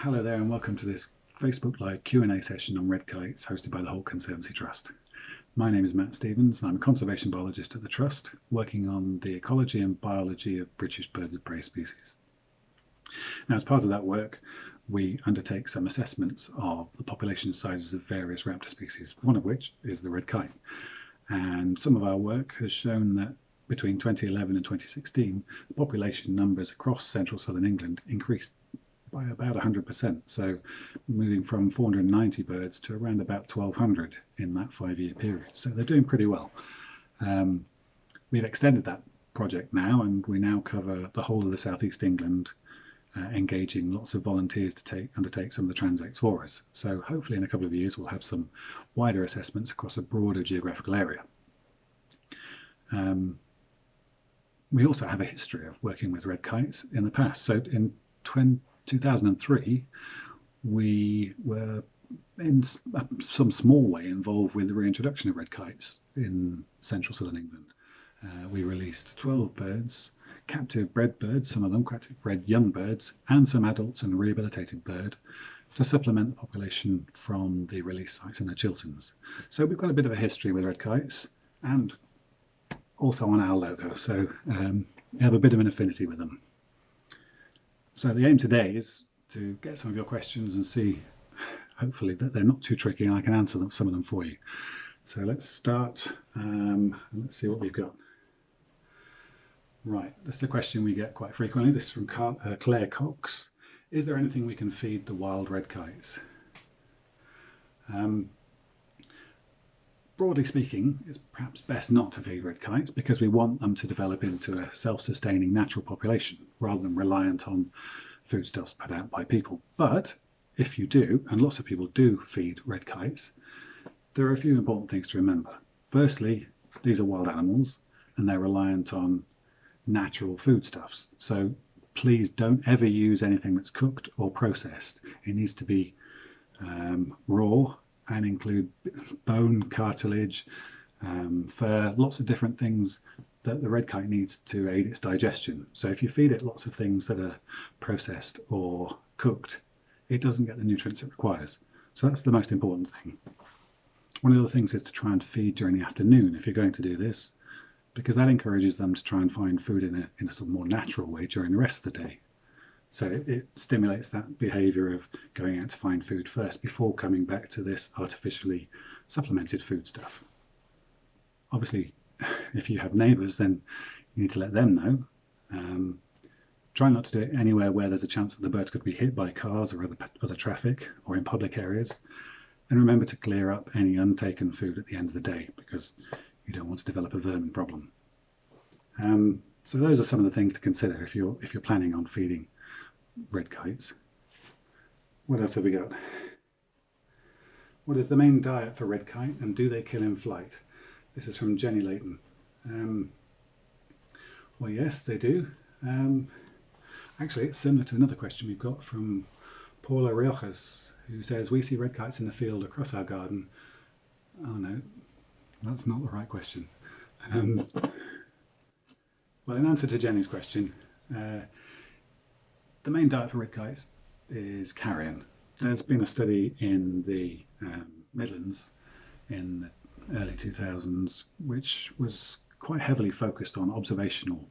Hello there and welcome to this Facebook Live Q&A session on red kites hosted by the Whole Conservancy Trust. My name is Matt Stevens and I'm a conservation biologist at the Trust working on the ecology and biology of British birds of prey species. Now, as part of that work, we undertake some assessments of the population sizes of various raptor species, one of which is the red kite. And some of our work has shown that between 2011 and 2016, the population numbers across central southern England increased by about 100%, so moving from 490 birds to around about 1,200 in that 5-year period. So they're doing pretty well. We've extended that project now, and we now cover the whole of the southeast England, engaging lots of volunteers to undertake some of the transects for us. So hopefully in a couple of years we'll have some wider assessments across a broader geographical area. We also have a history of working with red kites in the past. So in 2003, we were in some small way involved with the reintroduction of red kites in central southern England. We released 12 birds, captive bred birds, some of them captive bred young birds, and some adults and rehabilitated bird to supplement the population from the release sites in the Chilterns. So we've got a bit of a history with red kites and also on our logo, so we have a bit of an affinity with them. So the aim today is to get some of your questions and see, hopefully, that they're not too tricky and I can answer some of them for you. So let's start and let's see what we've got. Right, this is a question we get quite frequently. This is from Claire Cox. Is there anything we can feed the wild red kites? Broadly speaking, it's perhaps best not to feed red kites because we want them to develop into a self-sustaining natural population rather than reliant on foodstuffs put out by people. But if you do, and lots of people do feed red kites, there are a few important things to remember. Firstly, these are wild animals and they're reliant on natural foodstuffs. So please don't ever use anything that's cooked or processed. It needs to be raw and include bone, cartilage, fur, lots of different things that the red kite needs to aid its digestion. So if you feed it lots of things that are processed or cooked, it doesn't get the nutrients it requires. So that's the most important thing. One of the things is to try and feed during the afternoon if you're going to do this, because that encourages them to try and find food in a sort of more natural way during the rest of the day. So it stimulates that behaviour of going out to find food first before coming back to this artificially supplemented food stuff. Obviously, if you have neighbours, then you need to let them know. Try not to do it anywhere where there's a chance that the birds could be hit by cars or other traffic or in public areas. And remember to clear up any untaken food at the end of the day because you don't want to develop a vermin problem. So those are some of the things to consider if you're planning on feeding red kites. What else have we got? What is the main diet for red kite and do they kill in flight? This is from Jenny Layton. Well, yes, they do. Actually, it's similar to another question we've got from Paula Riojas, who says, we see red kites in the field across our garden. Oh no, that's not the right question. Well, in answer to Jenny's question, the main diet for red kites is carrion. There's been a study in the Midlands in the early 2000s, which was quite heavily focused on observational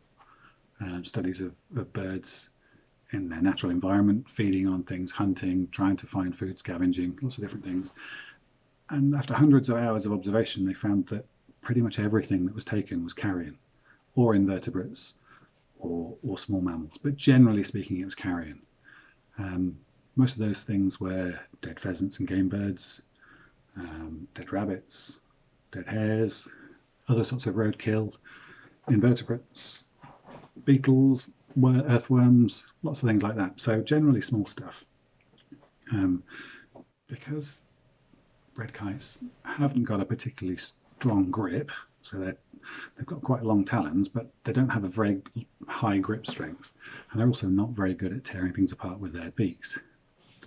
studies of birds in their natural environment, feeding on things, hunting, trying to find food, scavenging, lots of different things. And after hundreds of hours of observation, they found that pretty much everything that was taken was carrion, or invertebrates, or small mammals. But generally speaking, it was carrion. Most of those things were dead pheasants and game birds, dead rabbits, dead hares, other sorts of roadkill, invertebrates, beetles, earthworms, lots of things like that. So generally small stuff. Because red kites haven't got a particularly strong grip, so they've got quite long talons, but they don't have a very high grip strength, and they're also not very good at tearing things apart with their beaks.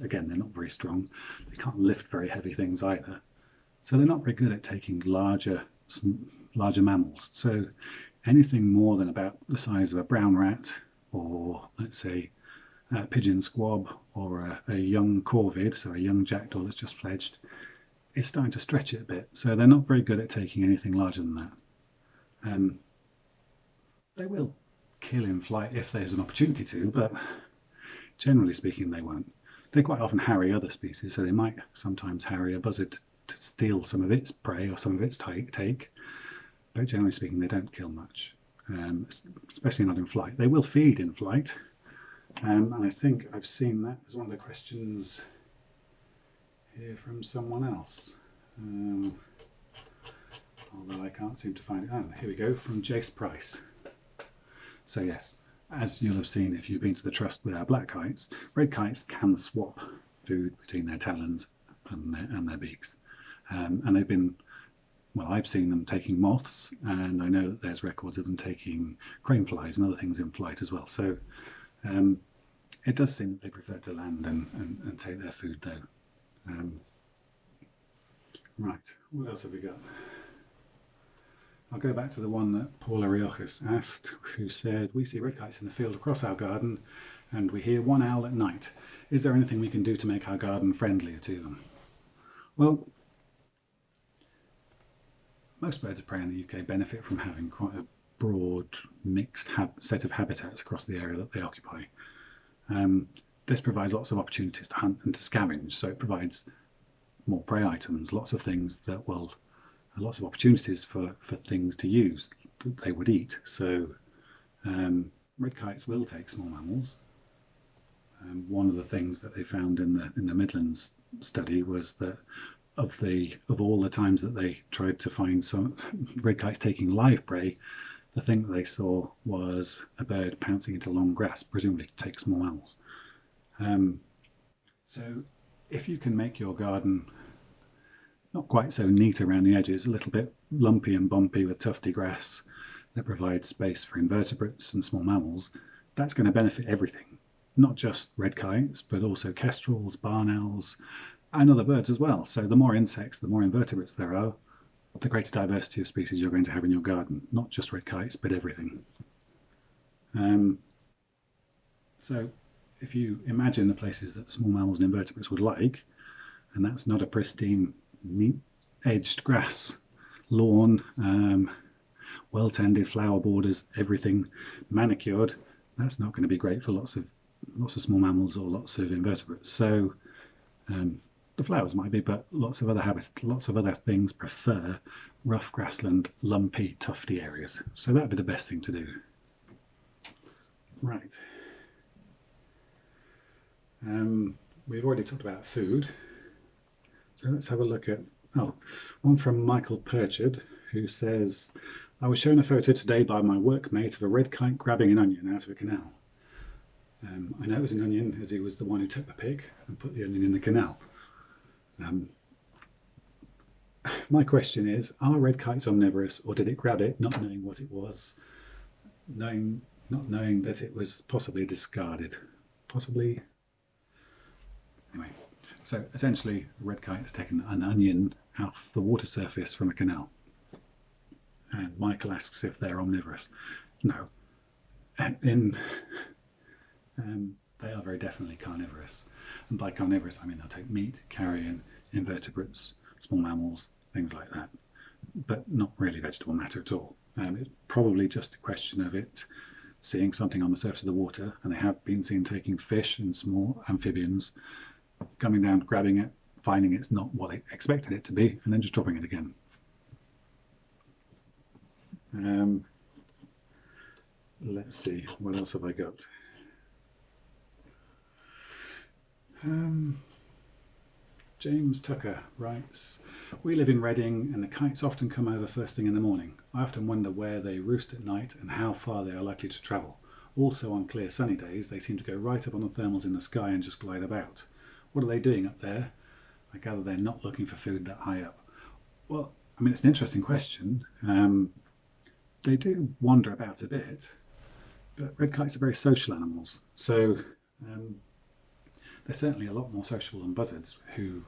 Again, they're not very strong. They can't lift very heavy things either, so they're not very good at taking larger mammals. So anything more than about the size of a brown rat, or let's say pigeon squab or a young corvid, so a young jackdaw that's just fledged, it's starting to stretch it a bit. So they're not very good at taking anything larger than that. They will kill in flight if there's an opportunity to, but generally speaking, they won't. They quite often harry other species, so they might sometimes harry a buzzard to steal some of its prey or some of its take, but generally speaking, they don't kill much, especially not in flight. They will feed in flight, and I think I've seen that as one of the questions here from someone else. Although I can't seem to find it. Oh, here we go, from Jace Price. So yes, as you'll have seen if you've been to the trust with our black kites, red kites can swap food between their talons and their beaks. And they've been, well, I've seen them taking moths, and I know that there's records of them taking crane flies and other things in flight as well. So it does seem that they prefer to land and take their food though. Right, what else have we got? I'll go back to the one that Paula Riojas asked, who said, we see red kites in the field across our garden and we hear one owl at night. Is there anything we can do to make our garden friendlier to them? Well, most birds of prey in the UK benefit from having quite a broad, mixed set of habitats across the area that they occupy. This provides lots of opportunities to hunt and to scavenge, so it provides more prey items, lots of things that will lots of opportunities for things to use that they would eat. So red kites will take small mammals. One of the things that they found in the Midlands study was that of all the times that they tried to find some red kites taking live prey, the thing that they saw was a bird pouncing into long grass, presumably to take small mammals. So if you can make your garden not quite so neat around the edges, a little bit lumpy and bumpy with tufty grass that provides space for invertebrates and small mammals, that's going to benefit everything, not just red kites, but also kestrels, barn owls, and other birds as well. So the more insects, the more invertebrates there are, the greater diversity of species you're going to have in your garden, not just red kites, but everything. So if you imagine the places that small mammals and invertebrates would like, and that's not a pristine, neat edged grass lawn, well tended flower borders, everything manicured, that's not going to be great for lots of small mammals or lots of invertebrates. So the flowers might be, but lots of other things prefer rough grassland, lumpy, tufty areas. So that'd be the best thing to do. Right. We've already talked about food. So let's have a look at, one from Michael Purchard, who says, I was shown a photo today by my workmate of a red kite grabbing an onion out of a canal. I know it was an onion as he was the one who took the pic and put the onion in the canal. My question is, are red kites omnivorous, or did it grab it not knowing what it was, not knowing that it was possibly discarded? Possibly. Anyway. So essentially, a red kite has taken an onion off the water surface from a canal. And Michael asks if they're omnivorous. No. They are very definitely carnivorous. And by carnivorous, I mean they'll take meat, carrion, invertebrates, small mammals, things like that. But not really vegetable matter at all. It's probably just a question of it seeing something on the surface of the water, and they have been seen taking fish and small amphibians, coming down, grabbing it, finding it's not what they expected it to be, and then just dropping it again. Let's see, what else have I got? James Tucker writes, we live in Reading and the kites often come over first thing in the morning. I often wonder where they roost at night and how far they are likely to travel. Also on clear sunny days, they seem to go right up on the thermals in the sky and just glide about. What are they doing up there? I gather they're not looking for food that high up. Well, I mean, it's an interesting question. They do wander about a bit, but red kites are very social animals. So they're certainly a lot more social than buzzards, who,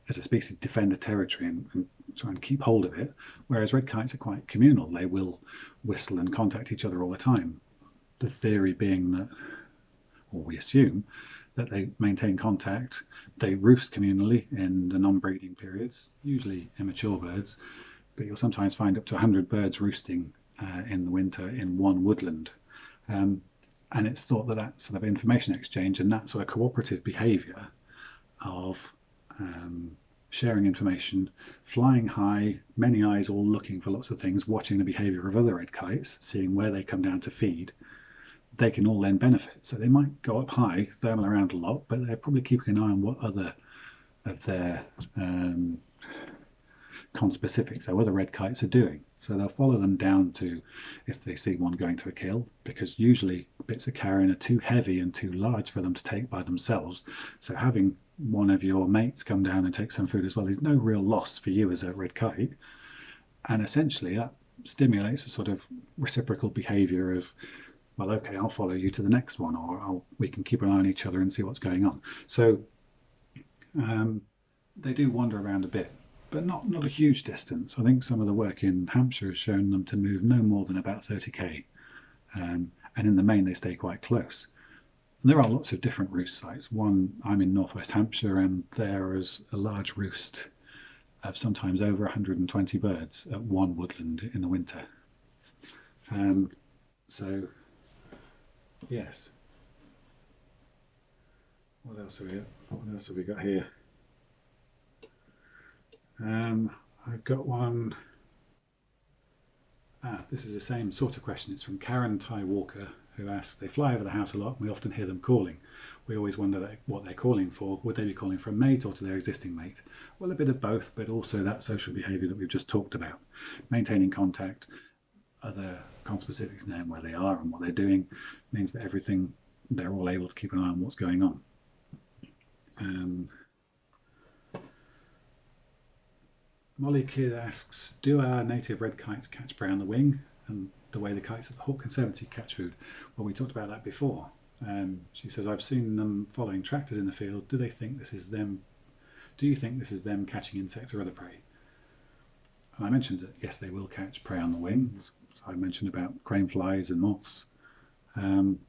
as a species, defend a territory and try and keep hold of it, whereas red kites are quite communal. They will whistle and contact each other all the time. The theory being that or we assume, that they maintain contact. They roost communally in the non-breeding periods, usually immature birds, but you'll sometimes find up to 100 birds roosting in the winter in one woodland. And it's thought that that sort of information exchange and that sort of cooperative behaviour of sharing information, flying high, many eyes all looking for lots of things, watching the behaviour of other red kites, seeing where they come down to feed, they can all then benefit. So they might go up high, thermal around a lot, but they're probably keeping an eye on what other of their conspecifics, so other red kites are doing. So they'll follow them down to if they see one going to a kill, because usually bits of carrion are too heavy and too large for them to take by themselves. So having one of your mates come down and take some food as well is no real loss for you as a red kite. And essentially that stimulates a sort of reciprocal behaviour of, well, okay, I'll follow you to the next one, or we can keep an eye on each other and see what's going on. So they do wander around a bit, but not a huge distance. I think some of the work in Hampshire has shown them to move no more than about 30k, and in the main they stay quite close. And there are lots of different roost sites. One, I'm in northwest Hampshire, and there is a large roost of sometimes over 120 birds at one woodland in the winter. So yes. What else have we got here? I've got one. This is the same sort of question. It's from Karen Ty Walker, who asks, they fly over the house a lot and we often hear them calling. We always wonder what they're calling for. Would they be calling for a mate or to their existing mate? Well, a bit of both, but also that social behaviour that we've just talked about. Maintaining contact, other conspecifics knowing where they are and what they're doing, means that they're all able to keep an eye on what's going on. Molly Kidd asks, do our native red kites catch prey on the wing and the way the kites at the Hawke Conservancy catch food? Well, we talked about that before. She says, I've seen them following tractors in the field. Do you think this is them catching insects or other prey? And I mentioned that, yes, they will catch prey on the wing. So I mentioned about crane flies and moths. But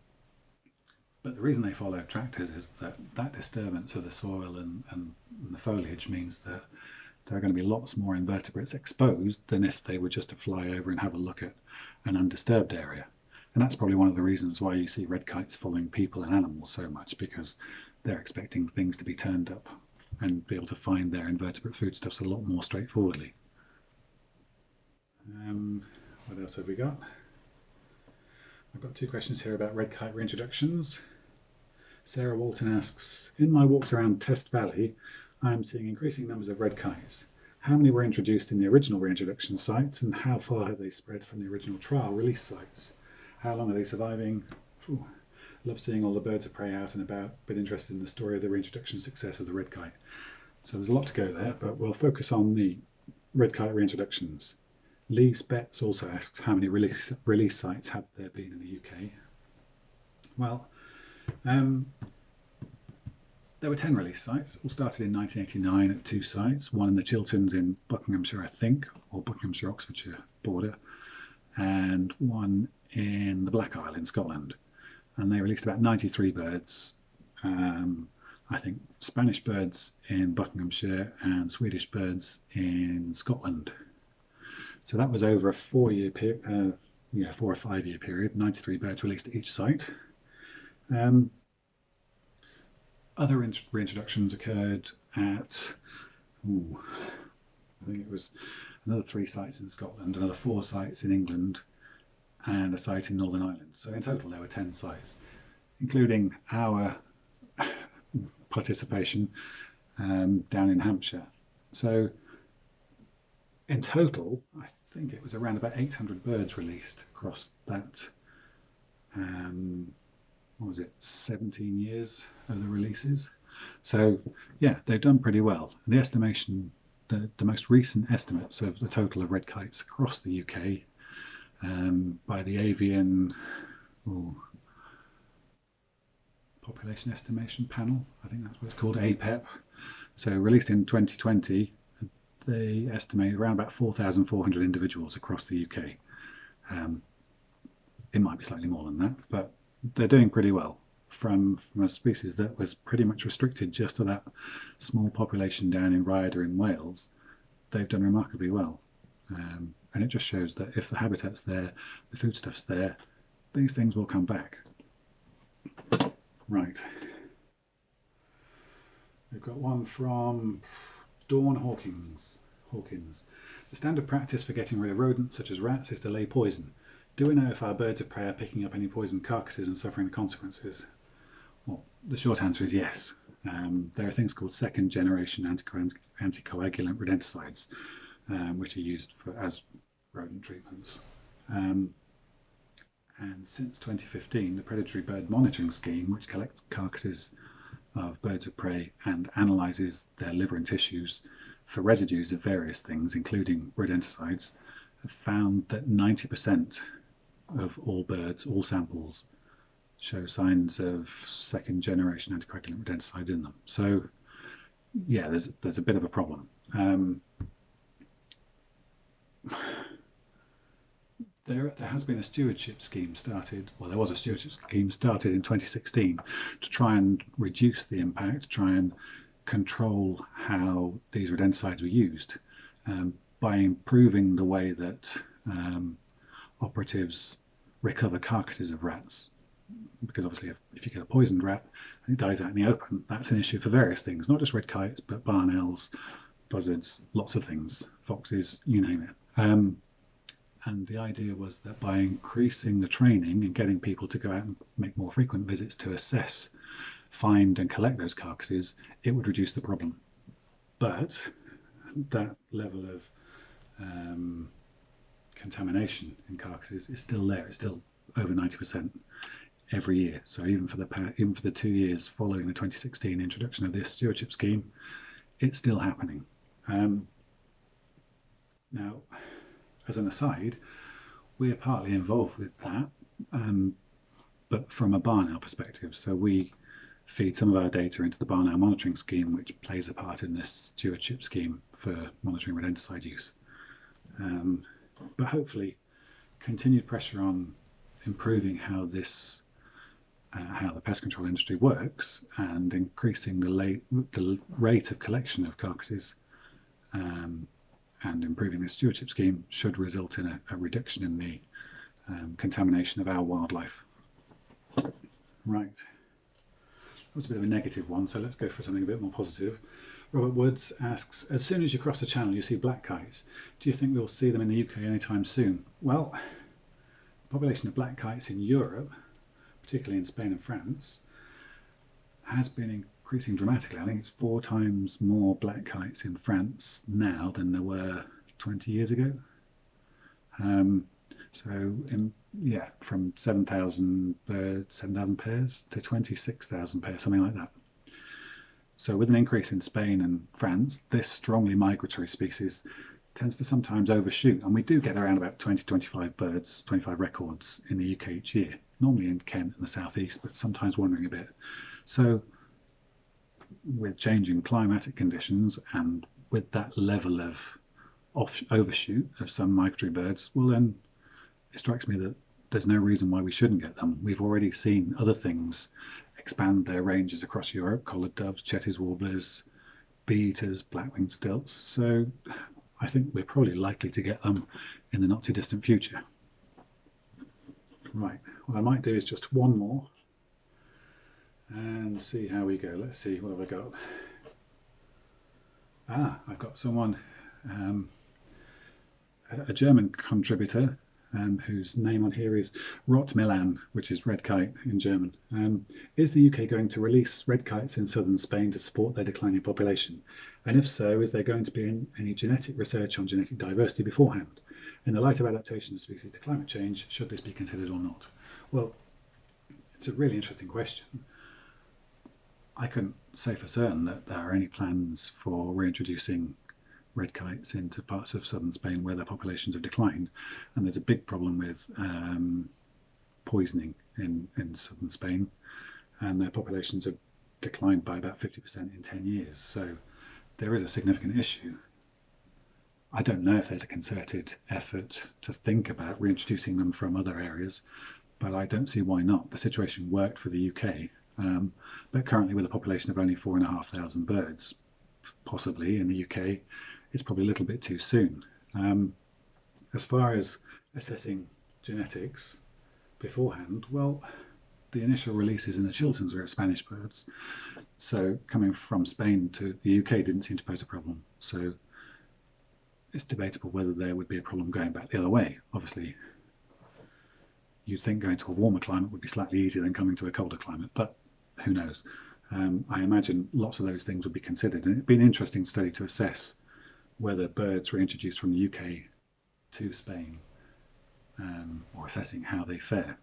the reason they follow tractors is that disturbance of the soil and the foliage means that there are going to be lots more invertebrates exposed than if they were just to fly over and have a look at an undisturbed area. And that's probably one of the reasons why you see red kites following people and animals so much, because they're expecting things to be turned up and be able to find their invertebrate foodstuffs a lot more straightforwardly. What else have we got? I've got two questions here about red kite reintroductions. Sarah Walton asks, in my walks around Test Valley, I am seeing increasing numbers of red kites. How many were introduced in the original reintroduction sites, and how far have they spread from the original trial release sites? How long are they surviving? Love seeing all the birds of prey out and about, but interested in the story of the reintroduction success of the red kite. So there's a lot to go there, but we'll focus on the red kite reintroductions. Lee Spetz also asks, how many release sites have there been in the UK? Well, there were 10 release sites, all started in 1989 at 2 sites, one in the Chilterns in Buckinghamshire, I think, or Buckinghamshire-Oxfordshire border, and one in the Black Isle in Scotland. And they released about 93 birds, I think Spanish birds in Buckinghamshire and Swedish birds in Scotland. So that was over a 4 or 5 year period, 93 birds released at each site. Other reintroductions occurred at, I think it was another 3 sites in Scotland, another 4 sites in England, and a site in Northern Ireland. So in total there were 10 sites, including our participation down in Hampshire. So in total, I think it was around about 800 birds released across that, 17 years of the releases. So yeah, they've done pretty well. And the estimation, the most recent estimates of the total of red kites across the UK by the Avian Population Estimation Panel, I think that's what it's called, APEP. So released in 2020, they estimate around about 4,400 individuals across the UK. It might be slightly more than that, but they're doing pretty well. from a species that was pretty much restricted just to that small population down in Ryder in Wales. They've done remarkably well. And it just shows that if the habitat's there, the foodstuff's there, these things will come back. Right. We've got one from Dawn Hawkins. The standard practice for getting rid of rodents such as rats is to lay poison. Do we know if our birds of prey are picking up any poisoned carcasses and suffering the consequences? Well, the short answer is yes. There are things called second generation anticoagulant rodenticides, which are used as rodent treatments. And since 2015, the Predatory Bird Monitoring Scheme, which collects carcasses of birds of prey and analyses their liver and tissues for residues of various things, including rodenticides, have found that 90% of all birds, all samples, show signs of second generation anticoagulant rodenticides in them. So yeah, there's a bit of a problem. There has been a stewardship scheme started, well, there was a stewardship scheme started in 2016 to try and reduce the impact, to try and control how these rodenticides were used by improving the way that operatives recover carcasses of rats. Because obviously if you get a poisoned rat and it dies out in the open, that's an issue for various things, not just red kites, but barn owls, buzzards, lots of things, foxes, you name it. And the idea was that by increasing the training and getting people to go out and make more frequent visits to assess, find and collect those carcasses, it would reduce the problem. But that level of contamination in carcasses is still there. It's still over 90% every year. So even for the 2 years following the 2016 introduction of this stewardship scheme, it's still happening. Now, as an aside, we're partly involved with that, but from a barn owl perspective. So we feed some of our data into the barn owl monitoring scheme, which plays a part in this stewardship scheme for monitoring rodenticide use. But hopefully, continued pressure on improving how the pest control industry works and increasing the rate of collection of carcasses and improving the stewardship scheme should result in a reduction in the contamination of our wildlife. Right, that was a bit of a negative one, so let's go for something a bit more positive. Robert Woods asks, as soon as you cross the channel you see black kites, do you think we'll see them in the UK anytime soon? Well, the population of black kites in Europe, particularly in Spain and France, has been increasing dramatically. I think it's 4 times more black kites in France now than there were 20 years ago. From 7,000 birds, 7,000 pairs to 26,000 pairs, something like that. So with an increase in Spain and France, this strongly migratory species tends to sometimes overshoot, and we do get around about 20, 25 birds, 25 records in the UK each year, normally in Kent and the southeast, but sometimes wandering a bit. So with changing climatic conditions and with that level of overshoot of some migratory birds, well then it strikes me that there's no reason why we shouldn't get them. We've already seen other things expand their ranges across Europe, collared doves, Chetty's warblers, bee-eaters, black-winged stilts. So I think we're probably likely to get them in the not too distant future. Right, what I might do is just one more and see how we go. Let's see, what have I got? I've got someone, a German contributor, whose name on here is Rotmilan, which is red kite in German. Is the UK going to release red kites in southern Spain to support their declining population? And if so, is there going to be any genetic research on genetic diversity beforehand? In the light of adaptation of species to climate change, should this be considered or not? Well, it's a really interesting question. I couldn't say for certain that there are any plans for reintroducing red kites into parts of southern Spain where their populations have declined, and there's a big problem with poisoning in southern Spain, and their populations have declined by about 50% in 10 years, so there is a significant issue. I don't know if there's a concerted effort to think about reintroducing them from other areas, but I don't see why not. The situation worked for the UK, but currently with a population of only 4,500 birds, possibly in the UK, it's probably a little bit too soon. As far as assessing genetics beforehand, well, the initial releases in the Chilterns were of Spanish birds, so coming from Spain to the UK didn't seem to pose a problem. So it's debatable whether there would be a problem going back the other way. Obviously, you'd think going to a warmer climate would be slightly easier than coming to a colder climate, but who knows? I imagine lots of those things would be considered, and it'd be an interesting study to assess whether birds were introduced from the UK to Spain, or assessing how they fare.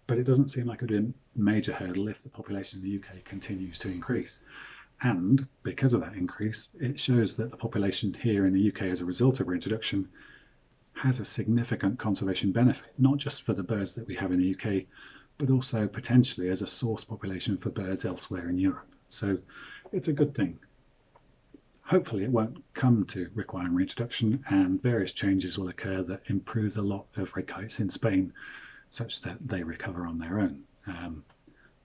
But it doesn't seem like it would be a major hurdle if the population in the UK continues to increase. And because of that increase, it shows that the population here in the UK as a result of reintroduction has a significant conservation benefit, not just for the birds that we have in the UK, but also potentially as a source population for birds elsewhere in Europe. So it's a good thing. Hopefully it won't come to requiring reintroduction, and various changes will occur that improve the lot of red kites in Spain such that they recover on their own.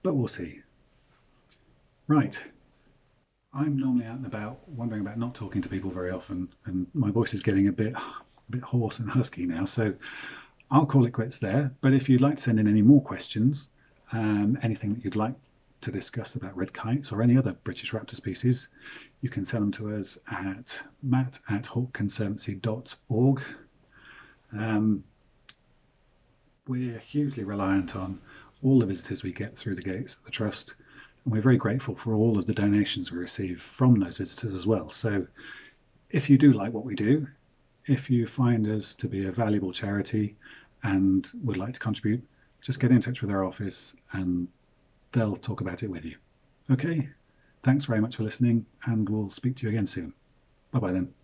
But we'll see. Right. I'm normally out and about, wondering about not talking to people very often, and my voice is getting a bit hoarse and husky now, so I'll call it quits there. But if you'd like to send in any more questions, anything that you'd like to discuss about red kites or any other British raptor species, you can send them to us at matt@hawkconservancy.org. We're hugely reliant on all the visitors we get through the gates of the Trust, and we're very grateful for all of the donations we receive from those visitors as well. So if you do like what we do, if you find us to be a valuable charity and would like to contribute, just get in touch with our office and they'll talk about it with you. Okay, thanks very much for listening, and we'll speak to you again soon. Bye bye then.